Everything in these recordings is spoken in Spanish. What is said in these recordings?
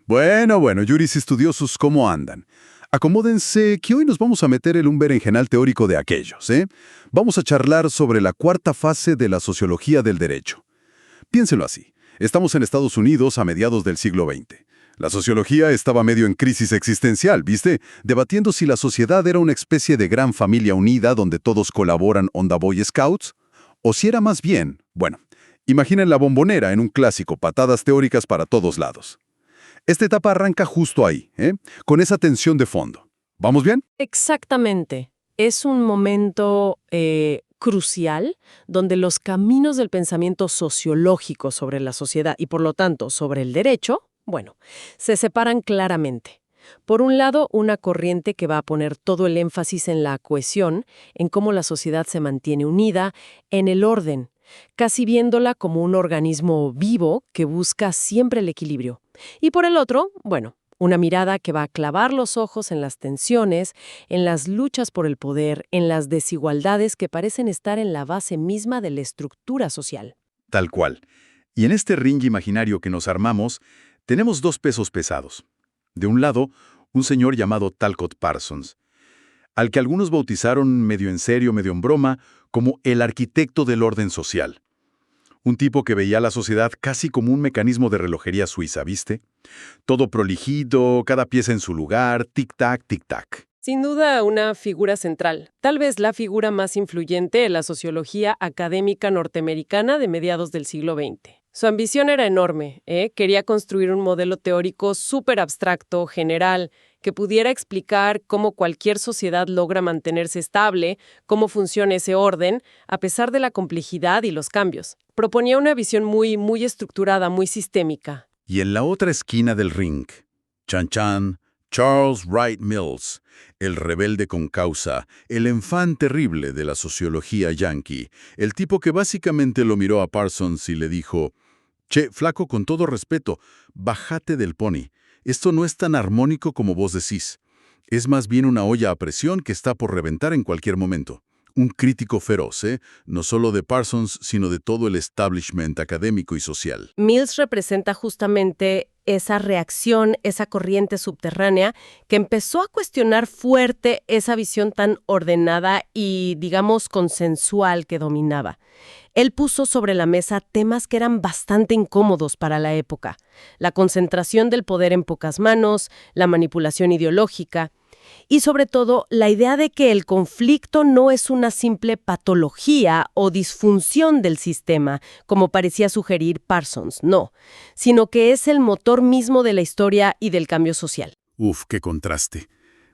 Bueno, Yuris estudiosos, ¿cómo andan? Acomódense que hoy nos vamos a meter en un berenjenal teórico de aquellos, ¿eh? Vamos a charlar sobre la cuarta fase de la sociología del derecho. Piénsenlo así. Estamos en Estados Unidos a mediados del siglo XX. La sociología estaba medio en crisis existencial, ¿viste? Debatiendo si la sociedad era una especie de gran familia unida donde todos colaboran onda Boy Scouts, o si era más bien, imaginen la Bombonera en un clásico, patadas teóricas para todos lados. Esta etapa arranca justo ahí, con esa tensión de fondo. ¿Vamos bien? Exactamente. Es un momento crucial donde los caminos del pensamiento sociológico sobre la sociedad y por lo tanto sobre el derecho, se separan claramente. Por un lado, una corriente que va a poner todo el énfasis en la cohesión, en cómo la sociedad se mantiene unida, en el orden, casi viéndola como un organismo vivo que busca siempre el equilibrio. Y por el otro, una mirada que va a clavar los ojos en las tensiones, en las luchas por el poder, en las desigualdades que parecen estar en la base misma de la estructura social. Tal cual. Y en este ring imaginario que nos armamos, tenemos dos pesos pesados. De un lado, un señor llamado Talcott Parsons, al que algunos bautizaron medio en serio, medio en broma, como el arquitecto del orden social. Un tipo que veía a la sociedad casi como un mecanismo de relojería suiza, ¿viste? Todo prolijito, cada pieza en su lugar, tic-tac, tic-tac. Sin duda, una figura central, tal vez la figura más influyente en la sociología académica norteamericana de mediados del siglo XX. Su ambición era enorme, Quería construir un modelo teórico súper abstracto, general, que pudiera explicar cómo cualquier sociedad logra mantenerse estable, cómo funciona ese orden, a pesar de la complejidad y los cambios. Proponía una visión muy estructurada, muy sistémica. Y en la otra esquina del ring, chan, Charles Wright Mills, el rebelde con causa, el enfant terrible de la sociología yankee, el tipo que básicamente lo miró a Parsons y le dijo: «Che, flaco, con todo respeto, bájate del pony. Esto no es tan armónico como vos decís. Es más bien una olla a presión que está por reventar en cualquier momento». Un crítico feroz, no solo de Parsons, sino de todo el establishment académico y social. Mills representa justamente esa reacción, esa corriente subterránea que empezó a cuestionar fuerte esa visión tan ordenada y, digamos, consensual que dominaba. Él puso sobre la mesa temas que eran bastante incómodos para la época: la concentración del poder en pocas manos, la manipulación ideológica y, sobre todo, la idea de que el conflicto no es una simple patología o disfunción del sistema, como parecía sugerir Parsons, no, sino que es el motor mismo de la historia y del cambio social. Uf, qué contraste.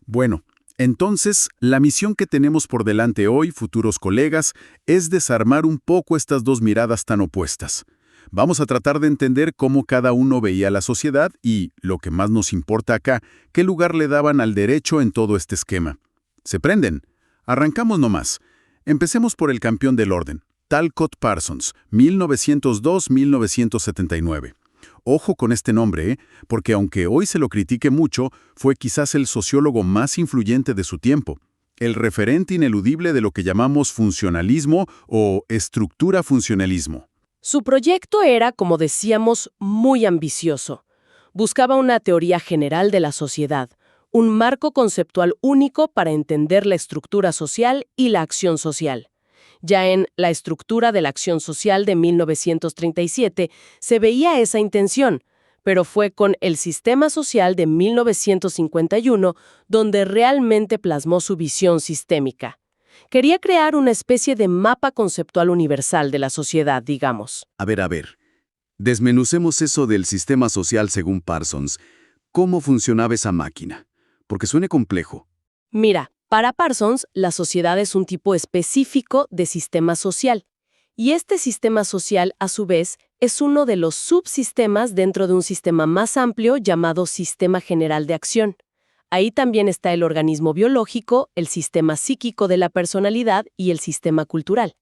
Bueno, entonces, la misión que tenemos por delante hoy, futuros colegas, es desarmar un poco estas dos miradas tan opuestas. Vamos a tratar de entender cómo cada uno veía la sociedad y, lo que más nos importa acá, qué lugar le daban al derecho en todo este esquema. ¿Se prenden? Arrancamos nomás. Empecemos por el campeón del orden, Talcott Parsons, 1902-1979. Ojo con este nombre, porque aunque hoy se lo critique mucho, fue quizás el sociólogo más influyente de su tiempo, el referente ineludible de lo que llamamos funcionalismo o estructura funcionalismo. Su proyecto era, como decíamos, muy ambicioso. Buscaba una teoría general de la sociedad, un marco conceptual único para entender la estructura social y la acción social. Ya en La estructura de la acción social de 1937 se veía esa intención, pero fue con El sistema social de 1951 donde realmente plasmó su visión sistémica. Quería crear una especie de mapa conceptual universal de la sociedad, digamos. A ver. Desmenucemos eso del sistema social según Parsons. ¿Cómo funcionaba esa máquina? Porque suena complejo. Mira, para Parsons, la sociedad es un tipo específico de sistema social. Y este sistema social, a su vez, es uno de los subsistemas dentro de un sistema más amplio llamado Sistema General de Acción. Ahí también está el organismo biológico, el sistema psíquico de la personalidad y el sistema cultural.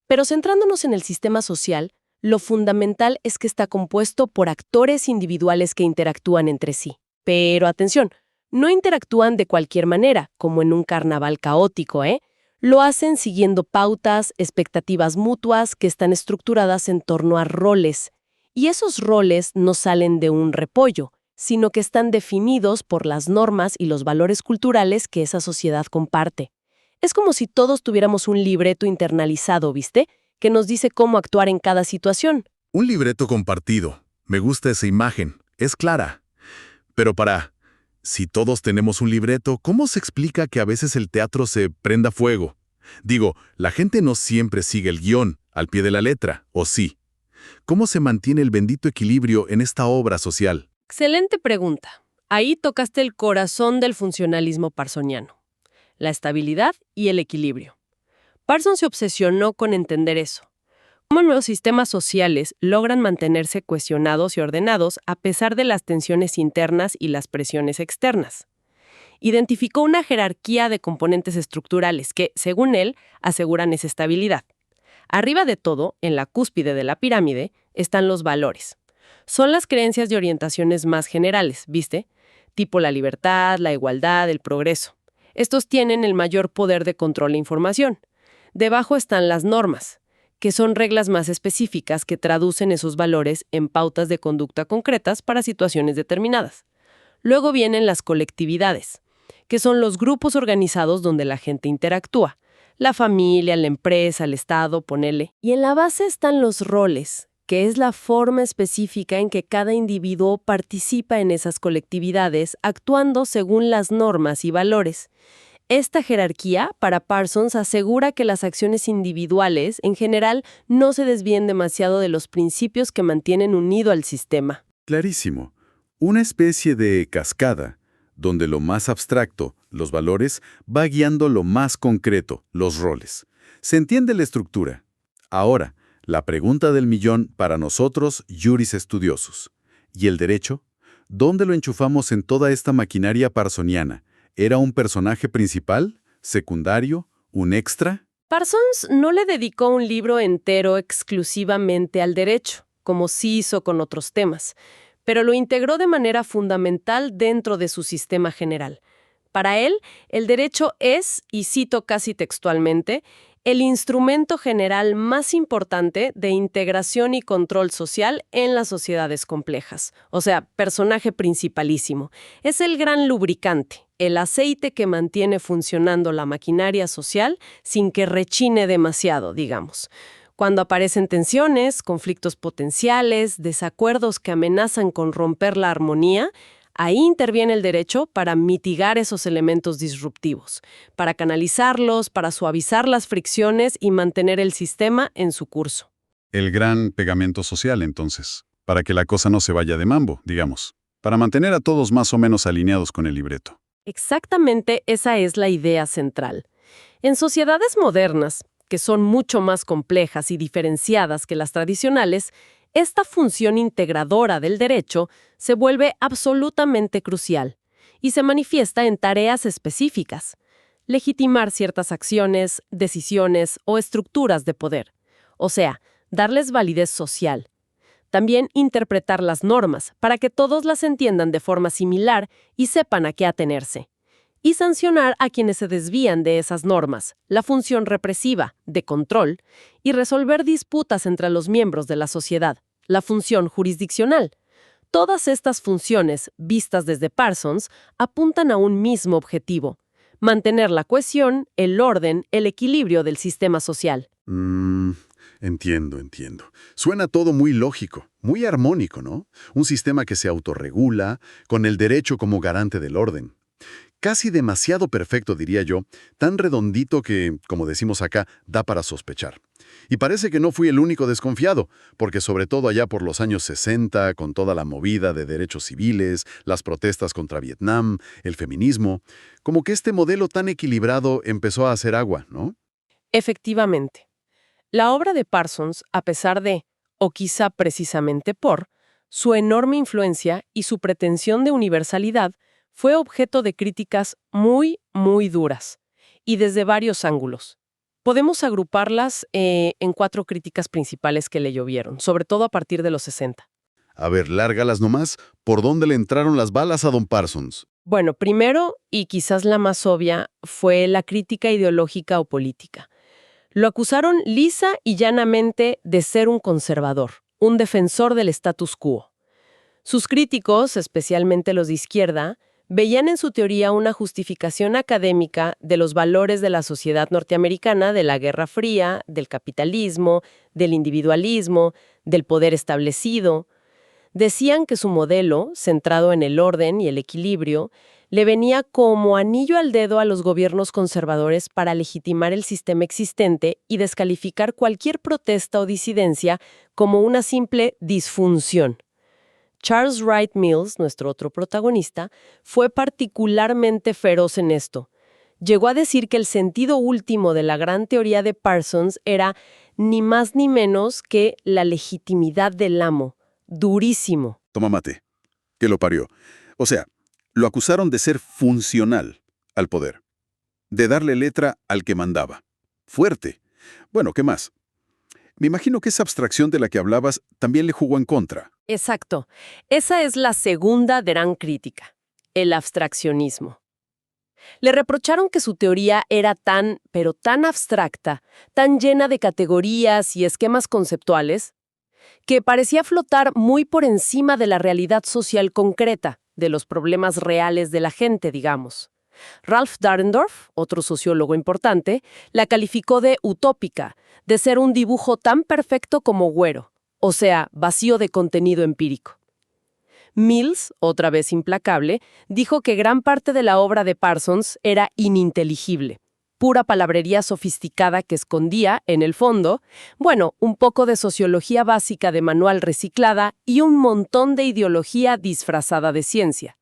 Pero centrándonos en el sistema social, lo fundamental es que está compuesto por actores individuales que interactúan entre sí. Pero atención, no interactúan de cualquier manera, como en un carnaval caótico, Lo hacen siguiendo pautas, expectativas mutuas que están estructuradas en torno a roles. Y esos roles no salen de un repollo. sino que están definidos por las normas y los valores culturales que esa sociedad comparte. Es como si todos tuviéramos un libreto internalizado, ¿viste?, que nos dice cómo actuar en cada situación. Un libreto compartido. Me gusta esa imagen. Es clara. Pero si todos tenemos un libreto, ¿cómo se explica que a veces el teatro se prenda fuego? Digo, la gente no siempre sigue el guión, al pie de la letra, ¿o sí? ¿Cómo se mantiene el bendito equilibrio en esta obra social? Excelente pregunta. Ahí tocaste el corazón del funcionalismo parsoniano: la estabilidad y el equilibrio. Parsons se obsesionó con entender eso. Cómo los sistemas sociales logran mantenerse cohesionados y ordenados a pesar de las tensiones internas y las presiones externas. Identificó una jerarquía de componentes estructurales que, según él, aseguran esa estabilidad. Arriba de todo, en la cúspide de la pirámide, están los valores. Son las creencias y orientaciones más generales, ¿viste? Tipo la libertad, la igualdad, el progreso. Estos tienen el mayor poder de control e información. Debajo están las normas, que son reglas más específicas que traducen esos valores en pautas de conducta concretas para situaciones determinadas. Luego vienen las colectividades, que son los grupos organizados donde la gente interactúa. La familia, la empresa, el Estado, ponele. Y en la base están los roles, que es la forma específica en que cada individuo participa en esas colectividades, actuando según las normas y valores. Esta jerarquía, para Parsons, asegura que las acciones individuales, en general, no se desvíen demasiado de los principios que mantienen unido al sistema. Clarísimo. Una especie de cascada, donde lo más abstracto, los valores, va guiando lo más concreto, los roles. ¿Se entiende la estructura? Ahora, la pregunta del millón para nosotros, juris estudiosos. ¿Y el derecho? ¿Dónde lo enchufamos en toda esta maquinaria parsoniana? ¿Era un personaje principal? ¿Secundario? ¿Un extra? Parsons no le dedicó un libro entero exclusivamente al derecho, como sí hizo con otros temas, pero lo integró de manera fundamental dentro de su sistema general. Para él, el derecho es, y cito casi textualmente, el instrumento general más importante de integración y control social en las sociedades complejas. O sea, personaje principalísimo. Es el gran lubricante, el aceite que mantiene funcionando la maquinaria social sin que rechine demasiado, digamos. Cuando aparecen tensiones, conflictos potenciales, desacuerdos que amenazan con romper la armonía, ahí interviene el derecho para mitigar esos elementos disruptivos, para canalizarlos, para suavizar las fricciones y mantener el sistema en su curso. El gran pegamento social, entonces, para que la cosa no se vaya de mambo, digamos, para mantener a todos más o menos alineados con el libreto. Exactamente esa es la idea central. En sociedades modernas, que son mucho más complejas y diferenciadas que las tradicionales, esta función integradora del derecho se vuelve absolutamente crucial y se manifiesta en tareas específicas: legitimar ciertas acciones, decisiones o estructuras de poder, o sea, darles validez social. También interpretar las normas para que todos las entiendan de forma similar y sepan a qué atenerse. Y sancionar a quienes se desvían de esas normas, la función represiva, de control, y resolver disputas entre los miembros de la sociedad, la función jurisdiccional. Todas estas funciones, vistas desde Parsons, apuntan a un mismo objetivo: mantener la cohesión, el orden, el equilibrio del sistema social. Entiendo. Suena todo muy lógico, muy armónico, ¿no? Un sistema que se autorregula, con el derecho como garante del orden. Casi demasiado perfecto, diría yo, tan redondito que, como decimos acá, da para sospechar. Y parece que no fui el único desconfiado, porque sobre todo allá por los años 60, con toda la movida de derechos civiles, las protestas contra Vietnam, el feminismo, como que este modelo tan equilibrado empezó a hacer agua, ¿no? Efectivamente. La obra de Parsons, a pesar de, o quizá precisamente por, su enorme influencia y su pretensión de universalidad, fue objeto de críticas muy, muy duras, y desde varios ángulos. Podemos agruparlas en 4 críticas principales que le llovieron, sobre todo a partir de los 60. A ver, lárgalas nomás. ¿Por dónde le entraron las balas a don Parsons? Bueno, primero, y quizás la más obvia, fue la crítica ideológica o política. Lo acusaron lisa y llanamente de ser un conservador, un defensor del status quo. Sus críticos, especialmente los de izquierda, veían en su teoría una justificación académica de los valores de la sociedad norteamericana, de la Guerra Fría, del capitalismo, del individualismo, del poder establecido. Decían que su modelo, centrado en el orden y el equilibrio, le venía como anillo al dedo a los gobiernos conservadores para legitimar el sistema existente y descalificar cualquier protesta o disidencia como una simple disfunción. Charles Wright Mills, nuestro otro protagonista, fue particularmente feroz en esto. Llegó a decir que el sentido último de la gran teoría de Parsons era ni más ni menos que la legitimidad del amo. Durísimo. Toma mate, que lo parió. O sea, lo acusaron de ser funcional al poder, de darle letra al que mandaba. Fuerte. Bueno, ¿qué más? Me imagino que esa abstracción de la que hablabas también le jugó en contra. Exacto. Esa es la segunda gran crítica, el abstraccionismo. Le reprocharon que su teoría era tan, pero tan abstracta, tan llena de categorías y esquemas conceptuales, que parecía flotar muy por encima de la realidad social concreta, de los problemas reales de la gente, digamos. Ralph Dahrendorf, otro sociólogo importante, la calificó de utópica, de ser un dibujo tan perfecto como Güero, o sea, vacío de contenido empírico. Mills, otra vez implacable, dijo que gran parte de la obra de Parsons era ininteligible, pura palabrería sofisticada que escondía, en el fondo, bueno, un poco de sociología básica de manual reciclada y un montón de ideología disfrazada de ciencia.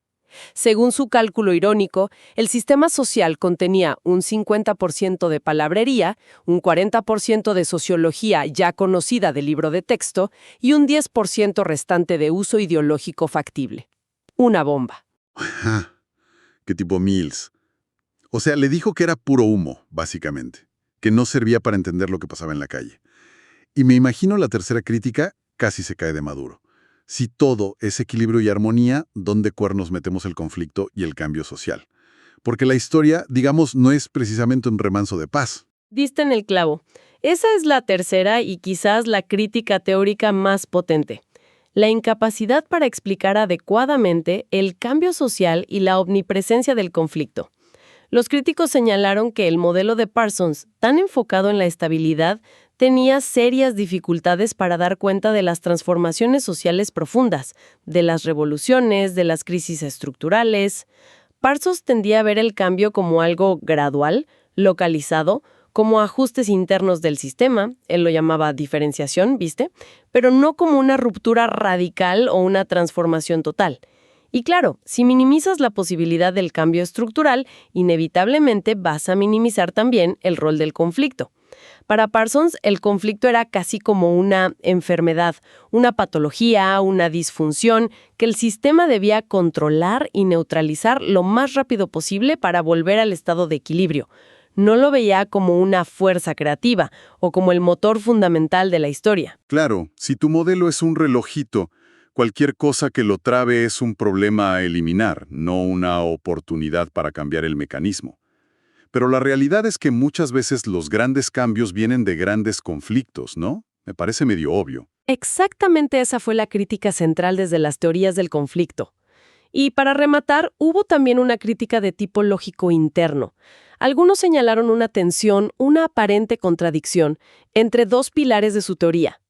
Según su cálculo irónico, el sistema social contenía un 50% de palabrería, un 40% de sociología ya conocida del libro de texto y un 10% restante de uso ideológico factible. Una bomba. ¿Qué tipo Mills? O sea, le dijo que era puro humo, básicamente, que no servía para entender lo que pasaba en la calle. Y me imagino la tercera crítica casi se cae de Maduro. Si todo es equilibrio y armonía, ¿dónde cuernos metemos el conflicto y el cambio social? Porque la historia, digamos, no es precisamente un remanso de paz. Diste en el clavo. Esa es la tercera y quizás la crítica teórica más potente. La incapacidad para explicar adecuadamente el cambio social y la omnipresencia del conflicto. Los críticos señalaron que el modelo de Parsons, tan enfocado en la estabilidad, tenía serias dificultades para dar cuenta de las transformaciones sociales profundas, de las revoluciones, de las crisis estructurales. Parsons tendía a ver el cambio como algo gradual, localizado, como ajustes internos del sistema, él lo llamaba diferenciación, ¿viste? Pero no como una ruptura radical o una transformación total. Y claro, si minimizas la posibilidad del cambio estructural, inevitablemente vas a minimizar también el rol del conflicto. Para Parsons, el conflicto era casi como una enfermedad, una patología, una disfunción que el sistema debía controlar y neutralizar lo más rápido posible para volver al estado de equilibrio. No lo veía como una fuerza creativa o como el motor fundamental de la historia. Claro, si tu modelo es un relojito, cualquier cosa que lo trabe es un problema a eliminar, no una oportunidad para cambiar el mecanismo. Pero la realidad es que muchas veces los grandes cambios vienen de grandes conflictos, ¿no? Me parece medio obvio. Exactamente esa fue la crítica central desde las teorías del conflicto. Y para rematar, hubo también una crítica de tipo lógico interno. Algunos señalaron una tensión, una aparente contradicción, entre dos pilares de su teoría.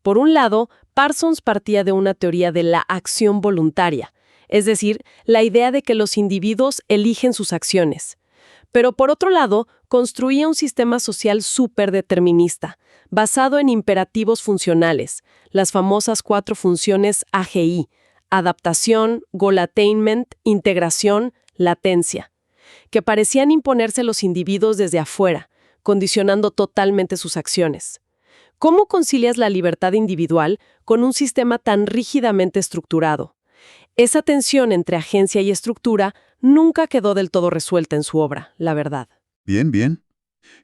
Por un lado, Parsons partía de una teoría de la acción voluntaria, es decir, la idea de que los individuos eligen sus acciones. Pero por otro lado, construía un sistema social superdeterminista, basado en imperativos funcionales, las famosas 4 funciones AGI: adaptación, goal attainment, integración, latencia, que parecían imponerse a los individuos desde afuera, condicionando totalmente sus acciones. ¿Cómo concilias la libertad individual con un sistema tan rígidamente estructurado? Esa tensión entre agencia y estructura nunca quedó del todo resuelta en su obra, la verdad. Bien, bien.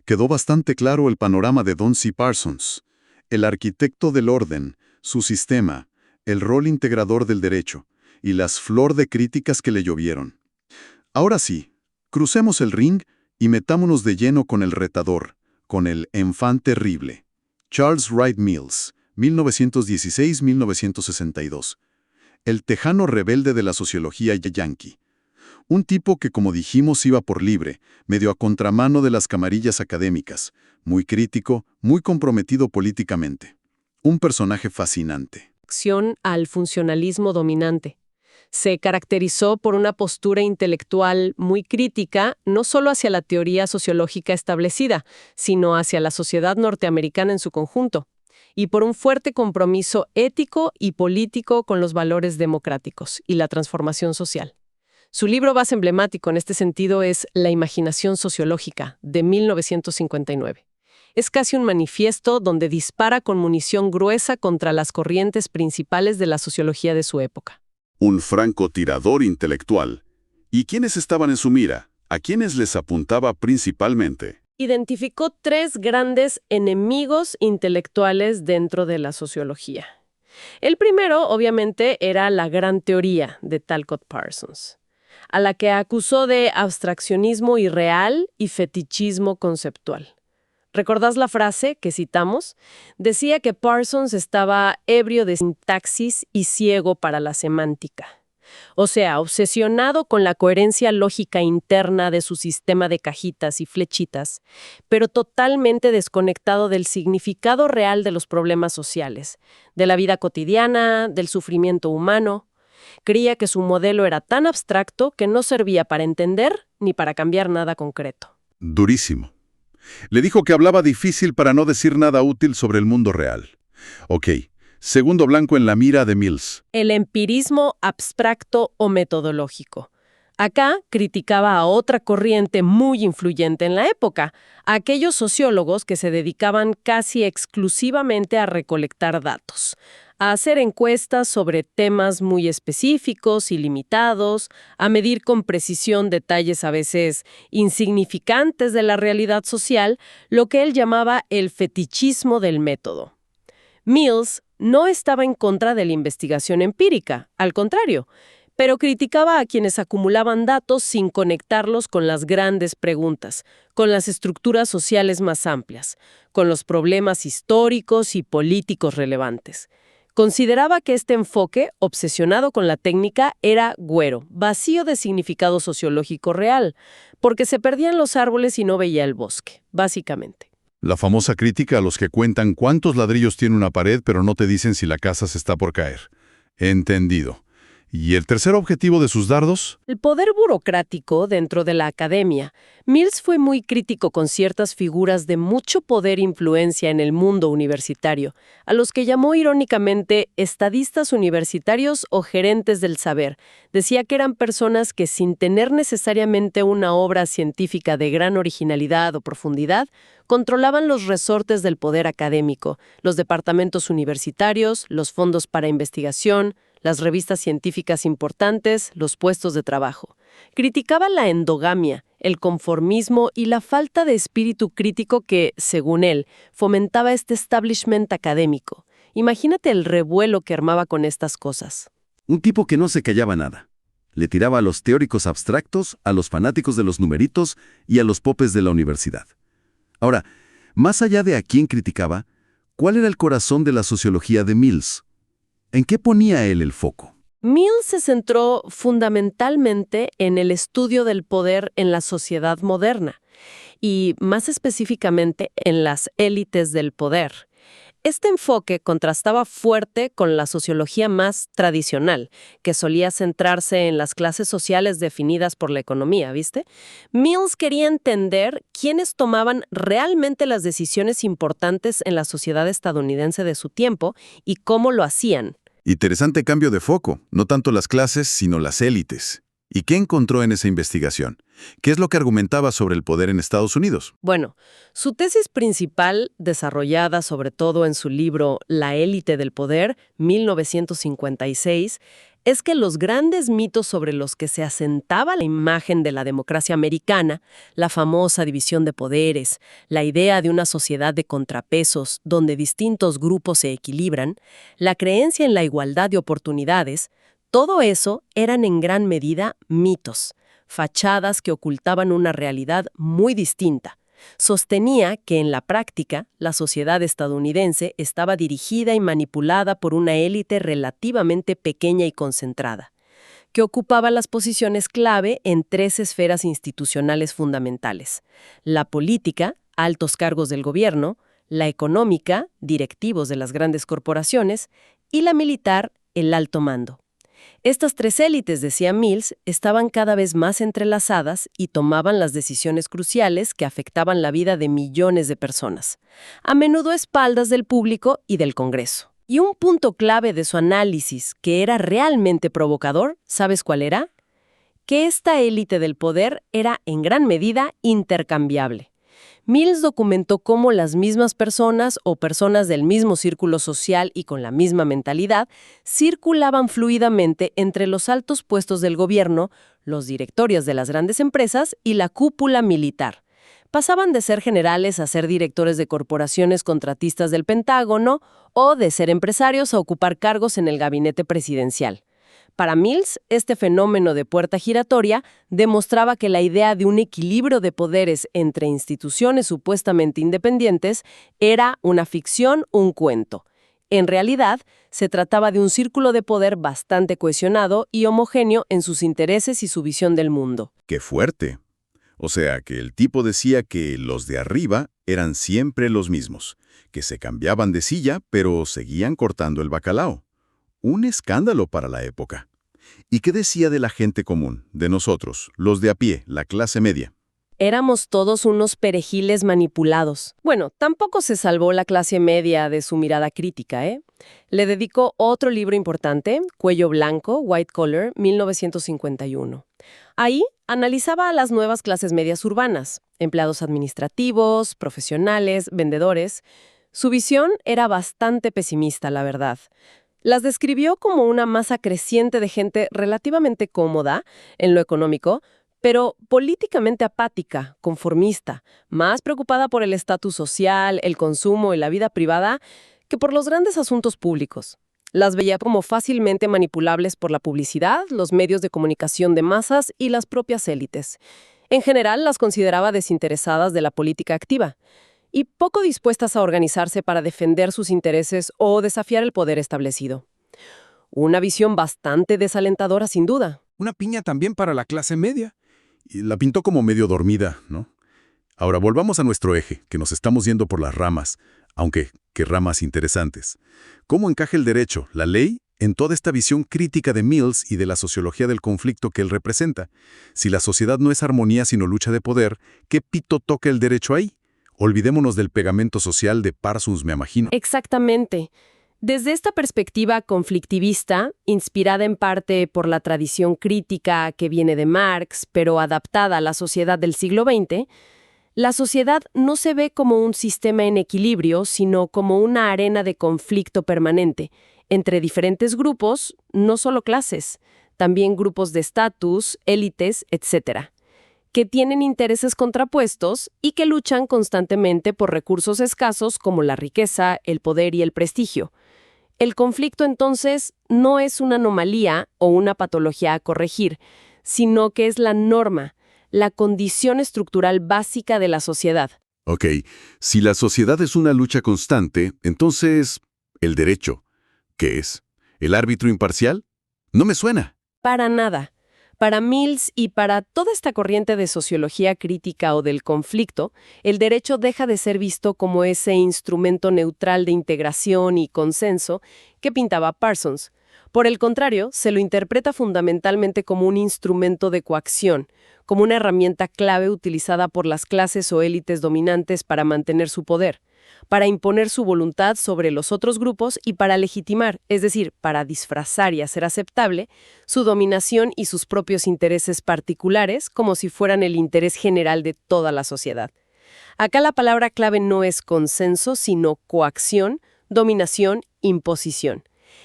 Quedó bastante claro el panorama de Don C. Parsons, el arquitecto del orden, su sistema, el rol integrador del derecho y las flor de críticas que le llovieron. Ahora sí, crucemos el ring y metámonos de lleno con el retador, con el enfant terrible. Charles Wright Mills, 1916-1962. el tejano rebelde de la sociología yanqui. Un tipo que, como dijimos, iba por libre, medio a contramano de las camarillas académicas, muy crítico, muy comprometido políticamente. Un personaje fascinante. Acción al funcionalismo dominante. Se caracterizó por una postura intelectual muy crítica, no solo hacia la teoría sociológica establecida, sino hacia la sociedad norteamericana en su conjunto, y por un fuerte compromiso ético y político con los valores democráticos y la transformación social. Su libro más emblemático en este sentido es La imaginación sociológica, de 1959. Es casi un manifiesto donde dispara con munición gruesa contra las corrientes principales de la sociología de su época. Un francotirador intelectual. ¿Y quiénes estaban en su mira? ¿A quiénes les apuntaba principalmente? Identificó 3 grandes enemigos intelectuales dentro de la sociología. El primero, obviamente, era la gran teoría de Talcott Parsons, a la que acusó de abstraccionismo irreal y fetichismo conceptual. ¿Recordás la frase que citamos? Decía que Parsons estaba ebrio de sintaxis y ciego para la semántica. O sea, obsesionado con la coherencia lógica interna de su sistema de cajitas y flechitas, pero totalmente desconectado del significado real de los problemas sociales, de la vida cotidiana, del sufrimiento humano. Creía que su modelo era tan abstracto que no servía para entender ni para cambiar nada concreto. Durísimo. Le dijo que hablaba difícil para no decir nada útil sobre el mundo real. Ok, segundo blanco en la mira de Mills. El empirismo abstracto o metodológico. Acá criticaba a otra corriente muy influyente en la época, a aquellos sociólogos que se dedicaban casi exclusivamente a recolectar datos, a hacer encuestas sobre temas muy específicos y limitados, a medir con precisión detalles a veces insignificantes de la realidad social, lo que él llamaba el fetichismo del método. Mills no estaba en contra de la investigación empírica, al contrario, pero criticaba a quienes acumulaban datos sin conectarlos con las grandes preguntas, con las estructuras sociales más amplias, con los problemas históricos y políticos relevantes. Consideraba que este enfoque, obsesionado con la técnica, era güero, vacío de significado sociológico real, porque se perdían los árboles y no veía el bosque, básicamente. La famosa crítica a los que cuentan cuántos ladrillos tiene una pared pero no te dicen si la casa se está por caer. Entendido. ¿Y el tercer objetivo de sus dardos? El poder burocrático dentro de la academia. Mills fue muy crítico con ciertas figuras de mucho poder e influencia en el mundo universitario, a los que llamó irónicamente estadistas universitarios o gerentes del saber. Decía que eran personas que, sin tener necesariamente una obra científica de gran originalidad o profundidad, controlaban los resortes del poder académico, los departamentos universitarios, los fondos para investigación, las revistas científicas importantes, los puestos de trabajo. Criticaba la endogamia, el conformismo y la falta de espíritu crítico que, según él, fomentaba este establishment académico. Imagínate el revuelo que armaba con estas cosas. Un tipo que no se callaba nada. Le tiraba a los teóricos abstractos, a los fanáticos de los numeritos y a los popes de la universidad. Ahora, más allá de a quién criticaba, ¿cuál era el corazón de la sociología de Mills? ¿En qué ponía él el foco? Mills se centró fundamentalmente en el estudio del poder en la sociedad moderna y, más específicamente, en las élites del poder. Este enfoque contrastaba fuerte con la sociología más tradicional, que solía centrarse en las clases sociales definidas por la economía, ¿viste? Mills quería entender quiénes tomaban realmente las decisiones importantes en la sociedad estadounidense de su tiempo y cómo lo hacían. Interesante cambio de foco, no tanto las clases, sino las élites. ¿Y qué encontró en esa investigación? ¿Qué es lo que argumentaba sobre el poder en Estados Unidos? Bueno, su tesis principal, desarrollada sobre todo en su libro La élite del poder, 1956, es que los grandes mitos sobre los que se asentaba la imagen de la democracia americana, la famosa división de poderes, la idea de una sociedad de contrapesos donde distintos grupos se equilibran, la creencia en la igualdad de oportunidades, todo eso eran en gran medida mitos, fachadas que ocultaban una realidad muy distinta, Sostenía que en la práctica la sociedad estadounidense estaba dirigida y manipulada por una élite relativamente pequeña y concentrada, que ocupaba las posiciones clave en tres esferas institucionales fundamentales: la política, altos cargos del gobierno; la económica, directivos de las grandes corporaciones; y la militar, el alto mando. Estas tres élites, decía Mills, estaban cada vez más entrelazadas y tomaban las decisiones cruciales que afectaban la vida de millones de personas, a menudo a espaldas del público y del Congreso. Y un punto clave de su análisis, que era realmente provocador, ¿sabes cuál era? Que esta élite del poder era en gran medida intercambiable. Mills documentó cómo las mismas personas o personas del mismo círculo social y con la misma mentalidad circulaban fluidamente entre los altos puestos del gobierno, los directorios de las grandes empresas y la cúpula militar. Pasaban de ser generales a ser directores de corporaciones contratistas del Pentágono o de ser empresarios a ocupar cargos en el gabinete presidencial. Para Mills, este fenómeno de puerta giratoria demostraba que la idea de un equilibrio de poderes entre instituciones supuestamente independientes era una ficción, un cuento. En realidad, se trataba de un círculo de poder bastante cohesionado y homogéneo en sus intereses y su visión del mundo. ¡Qué fuerte! O sea, que el tipo decía que los de arriba eran siempre los mismos, que se cambiaban de silla, pero seguían cortando el bacalao. Un escándalo para la época. ¿Y qué decía de la gente común, de nosotros, los de a pie, la clase media? Éramos todos unos perejiles manipulados. Bueno, tampoco se salvó la clase media de su mirada crítica, ¿eh? Le dedicó otro libro importante, Cuello Blanco, White Collar, 1951. Ahí analizaba a las nuevas clases medias urbanas, empleados administrativos, profesionales, vendedores. Su visión era bastante pesimista, la verdad. Las describió como una masa creciente de gente relativamente cómoda en lo económico, pero políticamente apática, conformista, más preocupada por el estatus social, el consumo y la vida privada que por los grandes asuntos públicos. Las veía como fácilmente manipulables por la publicidad, los medios de comunicación de masas y las propias élites. En general, las consideraba desinteresadas de la política activa y poco dispuestas a organizarse para defender sus intereses o desafiar el poder establecido. Una visión bastante desalentadora, sin duda. Una piña también para la clase media. Y la pintó como medio dormida, ¿no? Ahora volvamos a nuestro eje, que nos estamos yendo por las ramas, aunque qué ramas interesantes. ¿Cómo encaja el derecho, la ley, en toda esta visión crítica de Mills y de la sociología del conflicto que él representa? Si la sociedad no es armonía sino lucha de poder, ¿qué pito toca el derecho ahí? Olvidémonos del pegamento social de Parsons, me imagino. Exactamente. Desde esta perspectiva conflictivista, inspirada en parte por la tradición crítica que viene de Marx, pero adaptada a la sociedad del siglo XX, la sociedad no se ve como un sistema en equilibrio, sino como una arena de conflicto permanente entre diferentes grupos, no solo clases, también grupos de estatus, élites, etc., que tienen intereses contrapuestos y que luchan constantemente por recursos escasos como la riqueza, el poder y el prestigio. El conflicto, entonces, no es una anomalía o una patología a corregir, sino que es la norma, la condición estructural básica de la sociedad. Ok, si la sociedad es una lucha constante, entonces, ¿el derecho qué es? ¿El árbitro imparcial? No me suena. Para nada. Para Mills y para toda esta corriente de sociología crítica o del conflicto, el derecho deja de ser visto como ese instrumento neutral de integración y consenso que pintaba Parsons. Por el contrario, se lo interpreta fundamentalmente como un instrumento de coacción, como una herramienta clave utilizada por las clases o élites dominantes para mantener su poder, para imponer su voluntad sobre los otros grupos y para legitimar, es decir, para disfrazar y hacer aceptable, su dominación y sus propios intereses particulares como si fueran el interés general de toda la sociedad. Acá la palabra clave no es consenso, sino coacción, dominación, imposición.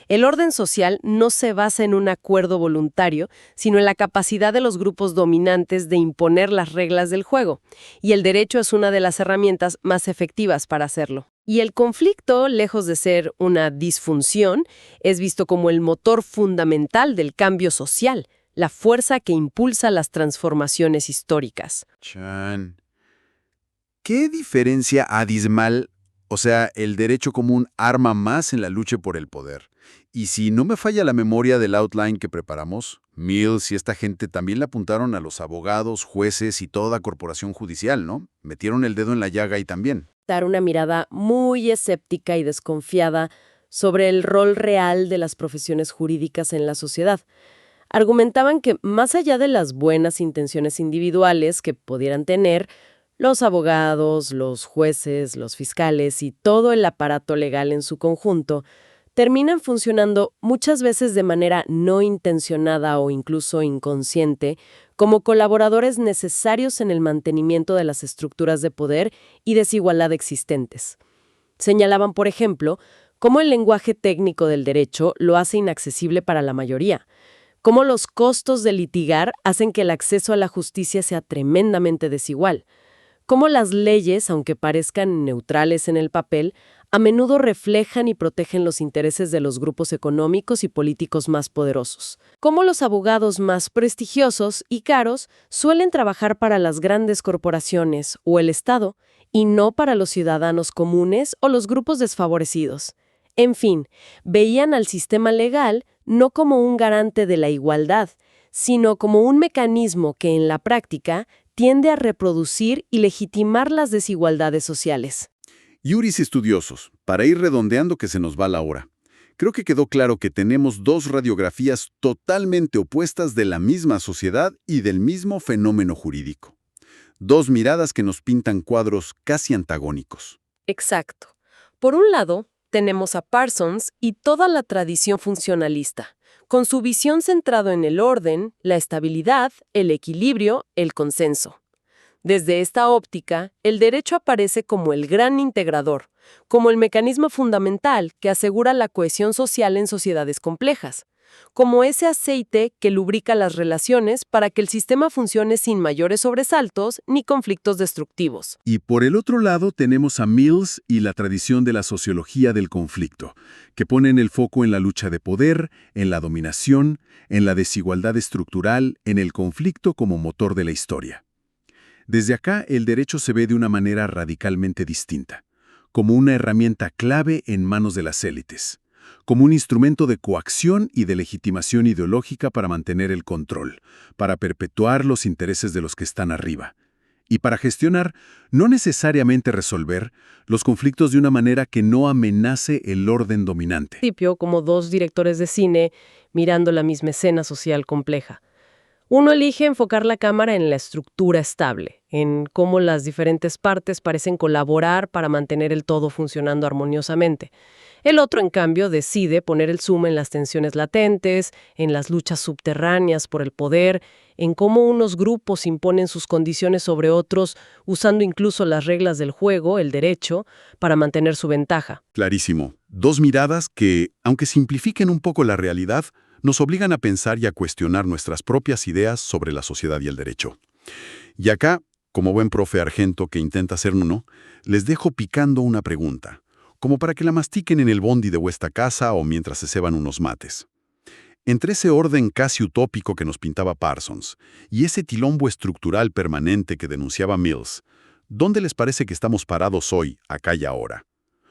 El orden social no se basa en un acuerdo voluntario, sino en la capacidad de los grupos dominantes de imponer las reglas del juego, y el derecho es una de las herramientas más efectivas para hacerlo. Y el conflicto, lejos de ser una disfunción, es visto como el motor fundamental del cambio social, la fuerza que impulsa las transformaciones históricas. Chan. ¿Qué diferencia abismal, o sea, el derecho como un arma más en la lucha por el poder? Y si no me falla la memoria del outline que preparamos, Mills y esta gente también le apuntaron a los abogados, jueces y toda corporación judicial, ¿no? Metieron el dedo en la llaga y también. Dar una mirada muy escéptica y desconfiada sobre el rol real de las profesiones jurídicas en la sociedad. Argumentaban que, más allá de las buenas intenciones individuales que pudieran tener, los abogados, los jueces, los fiscales y todo el aparato legal en su conjunto terminan funcionando muchas veces de manera no intencionada o incluso inconsciente como colaboradores necesarios en el mantenimiento de las estructuras de poder y desigualdad existentes. Señalaban, por ejemplo, cómo el lenguaje técnico del derecho lo hace inaccesible para la mayoría, cómo los costos de litigar hacen que el acceso a la justicia sea tremendamente desigual, cómo las leyes, aunque parezcan neutrales en el papel, a menudo reflejan y protegen los intereses de los grupos económicos y políticos más poderosos. Cómo los abogados más prestigiosos y caros suelen trabajar para las grandes corporaciones o el Estado, y no para los ciudadanos comunes o los grupos desfavorecidos. En fin, veían al sistema legal no como un garante de la igualdad, sino como un mecanismo que en la práctica tiende a reproducir y legitimar las desigualdades sociales. Yuris estudiosos, para ir redondeando que se nos va la hora. Creo que quedó claro que tenemos dos radiografías totalmente opuestas de la misma sociedad y del mismo fenómeno jurídico. Dos miradas que nos pintan cuadros casi antagónicos. Exacto. Por un lado, tenemos a Parsons y toda la tradición funcionalista, con su visión centrada en el orden, la estabilidad, el equilibrio, el consenso. Desde esta óptica, el derecho aparece como el gran integrador, como el mecanismo fundamental que asegura la cohesión social en sociedades complejas, como ese aceite que lubrica las relaciones para que el sistema funcione sin mayores sobresaltos ni conflictos destructivos. Y por el otro lado tenemos a Mills y la tradición de la sociología del conflicto, que ponen el foco en la lucha de poder, en la dominación, en la desigualdad estructural, en el conflicto como motor de la historia. Desde acá, el derecho se ve de una manera radicalmente distinta, como una herramienta clave en manos de las élites, como un instrumento de coacción y de legitimación ideológica para mantener el control, para perpetuar los intereses de los que están arriba, y para gestionar, no necesariamente resolver, los conflictos de una manera que no amenace el orden dominante. Principio, como dos directores de cine mirando la misma escena social compleja. Uno elige enfocar la cámara en la estructura estable, en cómo las diferentes partes parecen colaborar para mantener el todo funcionando armoniosamente. El otro, en cambio, decide poner el zoom en las tensiones latentes, en las luchas subterráneas por el poder, en cómo unos grupos imponen sus condiciones sobre otros, usando incluso las reglas del juego, el derecho, para mantener su ventaja. Clarísimo. Dos miradas que, aunque simplifiquen un poco la realidad, nos obligan a pensar y a cuestionar nuestras propias ideas sobre la sociedad y el derecho. Y acá, como buen profe Argento que intenta ser uno, les dejo picando una pregunta, como para que la mastiquen en el bondi de vuestra casa o mientras se ceban unos mates. Entre ese orden casi utópico que nos pintaba Parsons y ese tilombo estructural permanente que denunciaba Mills, ¿dónde les parece que estamos parados hoy, acá y ahora?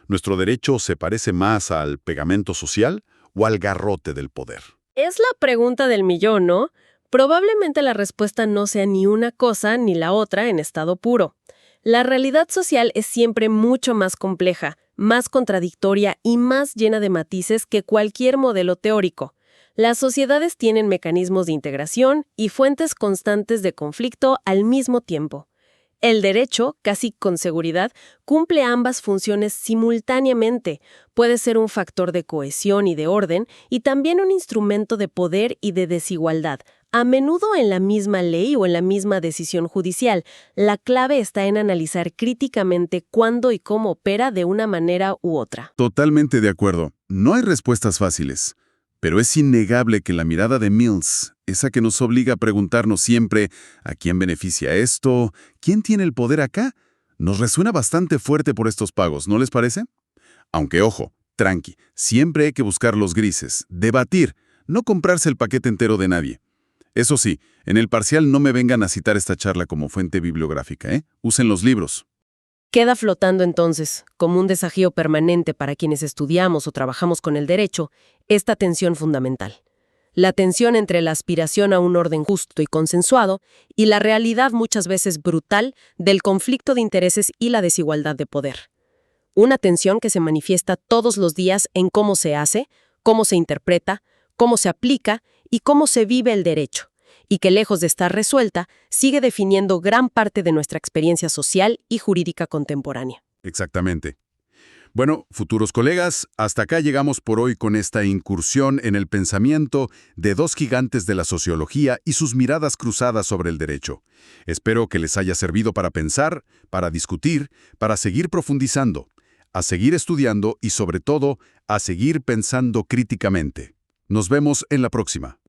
¿Nuestro derecho se parece más al pegamento social o al garrote del poder? Es la pregunta del millón, ¿no? Probablemente la respuesta no sea ni una cosa ni la otra en estado puro. La realidad social es siempre mucho más compleja, más contradictoria y más llena de matices que cualquier modelo teórico. Las sociedades tienen mecanismos de integración y fuentes constantes de conflicto al mismo tiempo. El derecho, casi con seguridad, cumple ambas funciones simultáneamente. Puede ser un factor de cohesión y de orden, y también un instrumento de poder y de desigualdad, a menudo en la misma ley o en la misma decisión judicial. La clave está en analizar críticamente cuándo y cómo opera de una manera u otra. Totalmente de acuerdo. No hay respuestas fáciles. Pero es innegable que la mirada de Mills, esa que nos obliga a preguntarnos siempre ¿a quién beneficia esto? ¿Quién tiene el poder acá? Nos resuena bastante fuerte por estos pagos, ¿no les parece? Aunque, ojo, tranqui, siempre hay que buscar los grises, debatir, no comprarse el paquete entero de nadie. Eso sí, en el parcial no me vengan a citar esta charla como fuente bibliográfica, ¿eh? Usen los libros. Queda flotando entonces, como un desafío permanente para quienes estudiamos o trabajamos con el derecho, esta tensión fundamental. La tensión entre la aspiración a un orden justo y consensuado y la realidad muchas veces brutal del conflicto de intereses y la desigualdad de poder. Una tensión que se manifiesta todos los días en cómo se hace, cómo se interpreta, cómo se aplica y cómo se vive el derecho, y que lejos de estar resuelta, sigue definiendo gran parte de nuestra experiencia social y jurídica contemporánea. Exactamente. Bueno, futuros colegas, hasta acá llegamos por hoy con esta incursión en el pensamiento de dos gigantes de la sociología y sus miradas cruzadas sobre el derecho. Espero que les haya servido para pensar, para discutir, para seguir profundizando, a seguir estudiando y sobre todo, a seguir pensando críticamente. Nos vemos en la próxima.